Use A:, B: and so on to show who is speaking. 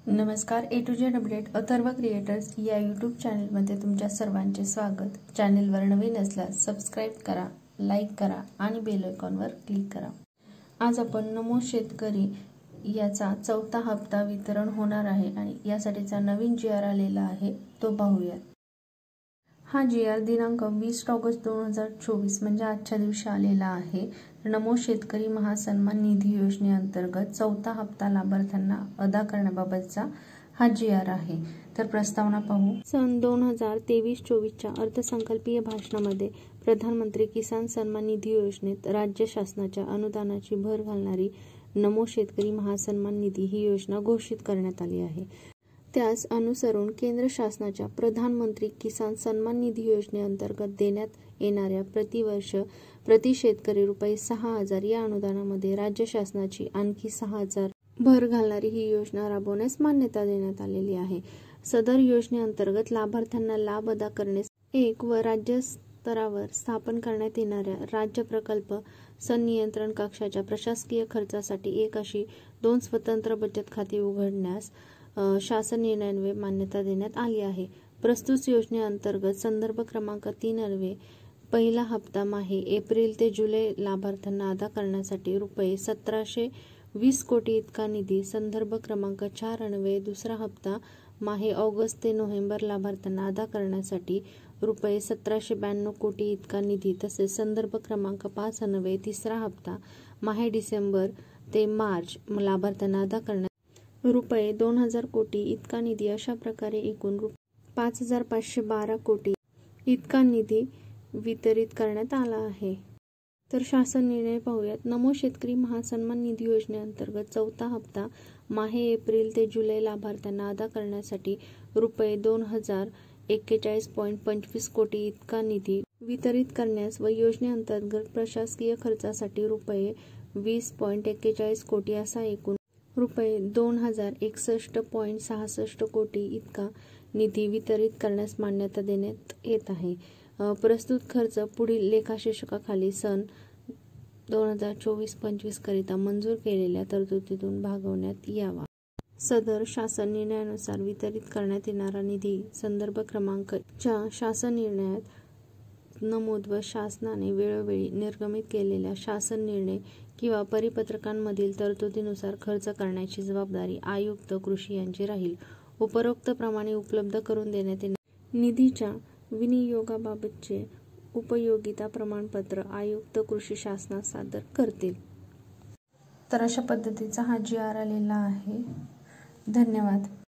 A: नमस्कार, A to Z update Atharva creators या YouTube चॅनलमध्ये तुमच्या सर्वांचे स्वागत। चॅनलवर नवीन असल्यास सबस्क्राइब करा, लाईक करा आणि बेल आयकॉनवर क्लिक करा। आज आपण नमो शेतकरी याचा चौथा हप्ता वितरण होणार आहे आणि यासाठीचा नवीन GR आलेला आहे तो पाहूया। हा GR दिनांक 20 ऑगस्ट 2024 म्हणजे आजच्या दिवशी आलेला आहे। नमो शेतकरी महासन्मान निधी योजनेअंतर्गत चौथा हप्ता लाभार्थ्यांना अदा करण्याबाबतचा हा GR आहे। तर प्रस्तावना पाहू। सन 2023-24च्या अर्थसंकल्पीय भाषणामध्ये प्रधानमंत्री किसान सन्मान निधी योजनेत राज्य शासनाच्या अनुदानाची भर घालणारी नमो शेतकरी महासन्मान निधी ही योजना घोषित करण्यात आली आहे। त्यास अनुसरून केंद्र शासनाच्या प्रधानमंत्री किसान सन्मान निधी योजनेअंतर्गत देण्यात येणाऱ्या प्रतिवर्ष प्रति शेतकरी ₹6,000 या अनुदानामध्ये राज्य शासनाची आणखी 6,000 भर घालणारी ही योजना राबवण्यास मान्यता देण्यात आलेली आहे। सदर योजनेअंतर्गत लाभार्थ्यांना लाभ अदा करण्यास एक व राज्य स्तरावर स्थापन करण्यात येणाऱ्या राज्य प्रकल्प संनियंत्रण कक्षाच्या प्रशासकीय खर्चासाठी एक अशी 2 स्वतंत्र बचत खाती उघडण्यास शासन निर्णयान्वये मान्यता देण्यात आली आहे। प्रस्तुत योजनेअंतर्गत संदर्भ क्रमांक 3 अन्वये पहिला हप्ता माहे एप्रिल ते जुलै लाभार्थ्यांना अदा करण्यासाठी ₹1720 कोटी इतका निधी, संदर्भ क्रमांक 4 अन्वये दुसरा हप्ता माहे ऑगस्ट ते नोव्हेंबर लाभार्थ्यांना अदा करण्यासाठी ₹1792 कोटी इतका निधी, तसेच संदर्भ क्रमांक 5 अन्वये तिसरा हप्ता माहे डिसेंबर ते मार्च लाभार्थ्यांना अदा करण्यासाठी ₹2,000 कोटी इतका निधी, अशा प्रकारे एकूण ₹5,512 कोटी इतका निधी वितरित करण्यात आला आहे। तर शासन निर्णय पाहूयात। नमो शेतकरी महासन्मान निधी योजनेअंतर्गत चौथा हप्ता माहे एप्रिल ते जुलै लाभार्थ्यांना अदा करण्यासाठी ₹2041.25 कोटी इतका निधी वितरित करण्यास व योजनेअंतर्गत प्रशासकीय खर्चासाठी ₹20.41 कोटी असा एकूण ₹2061.66 कोटी इतका निधी वितरित करण्यास मान्यता देण्यात येत आहे। प्रस्तुत खर्च पुढील लेखाशीर्षकाखाली सन 2024-25 करिता मंजूर केलेल्या तरतुदीतून भागवण्यात यावा। सदर शासन निर्णयानुसार वितरित करण्यात येणारा निधी संदर्भ क्रमांक च्या शासन निर्णयात नमूद व शासनाने वेळोवेळी निर्गमित केलेल्या शासन निर्णय किंवा परिपत्रकांमधील तरतुदीनुसार खर्च करण्याची जबाबदारी आयुक्त कृषी यांची राहील। उपरोक्त प्रमाणे उपलब्ध करून देण्यात येणाऱ्या निधीच्या विनियोगाबाबतचे उपयोगिता प्रमाणपत्र आयुक्त कृषी शासनास सादर करतील। तर अशा पद्धतीचा हा GR आलेला आहे। धन्यवाद।